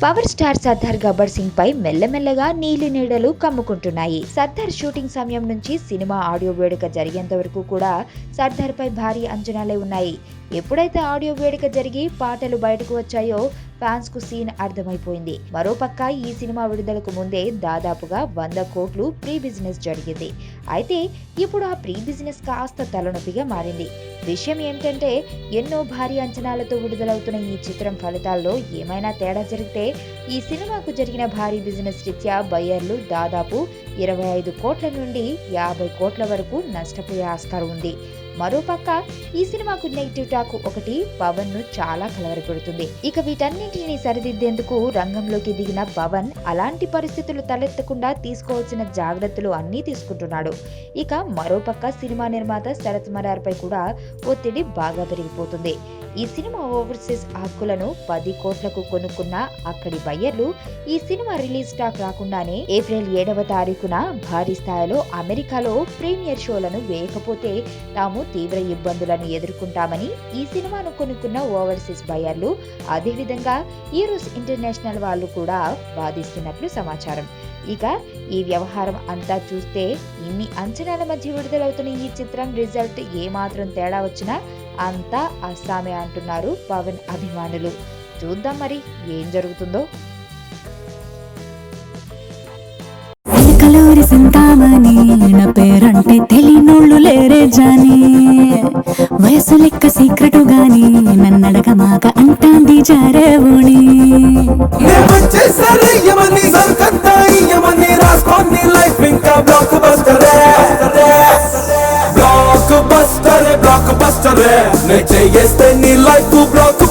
Power star Sardar Gabbar Singh పై మెల్లమెల్లగా నీలి నీడలు కమ్ముకుంటున్నాయి. సర్దార్ షూటింగ్ సమయం నుంచి సినిమా ఆడియో వేడుక జరిగేంత వరకు కూడా సర్దార్ పై భారీ అంచనాలే ఉన్నాయి. ఎప్పుడైతే ఆడియో వేడుక జరిగి పాటలు బయటకు వచ్చాయో ఫ్యాన్స్ కు సీన్ అర్థమైపోయింది. మరోపక్క ఈ సినిమా విడుదలకు ముందే దాదాపుగా 100 కోట్లు ప్రీ బిజినెస్ జరిగింది. అయితే ఇప్పుడు ఆ ప్రీ బిజినెస్ కాస్త తలనొప్పిగా మారింది. విషయం ఏమిటంటే ఎన్నో భారీ అంచనాలతో విడుదలవుతున్న ఈ చిత్రం ఫలితాల్లో ఏమైనా తేడా జరిగితే ఈ సినిమాకు జరిగిన భారీ బిజినెస్ రీత్యా బయ్యర్లు దాదాపు 25 కోట్ల నుండి 50 కోట్ల వరకు నష్టపోయే ఆస్కారం ఉంది. మరోపక్క ఈ సినిమాకు నెగిటివ్ టాక్ ఒకటి పవన్ ను చాలా కలవరపెడుతుంది. ఇక వీటన్నింటినీ సరిదిద్దేందుకు రంగంలోకి దిగిన పవన్ అలాంటి పరిస్థితులు తలెత్తకుండా తీసుకోవాల్సిన జాగ్రత్తలు అన్నీ తీసుకుంటున్నాడు. ఇక మరోపక్క సినిమా నిర్మాత శరత్ మరార్ పై కూడా ఒత్తిడి బాగా పెరిగిపోతుంది. ఈ సినిమా ఓవర్సీస్ హక్కులను 10 కోట్లకు కొనుక్కున్న అక్కడి బయ్యర్లు ఈ సినిమా రిలీజ్ టాక్ రాకుండానే ఏప్రిల్ 7వ తారీఖున భారీ స్థాయిలో అమెరికాలో ప్రీమియర్ షోలను వేయకపోతే తాము తీవ్ర ఇబ్బందులను ఎదుర్కొంటామని ఈ సినిమాను కొనుక్కున్న ఓవర్సీస్ బయ్యర్లు అదేవిధంగా ఈరోస్ ఇంటర్నేషనల్ వాళ్ళు కూడా వాదిస్తున్నట్లు సమాచారం. ఇక ఈ వ్యవహారం అంతా చూస్తే ఇన్ని అంచనాల మధ్య విడుదలవుతున్న ఈ చిత్రం రిజల్ట్ ఏమాత్రం తేడా వచ్చినా అంతా అస్సామే అంటున్నారు పవన్ అభిమానులు. చూద్దాం మరి ఏం జరుగుతుందో. సింతామణి నా పేరంటే తెలియనోళ్ళు లేరే జాని, వయసు లెక్క సీక్రెటు గాని నన్నడగమాక అంటాంది జారేవుని. బ్లాక్ బస్టర్ నే చేస్తే నీ లైఫ్ బ్లాక్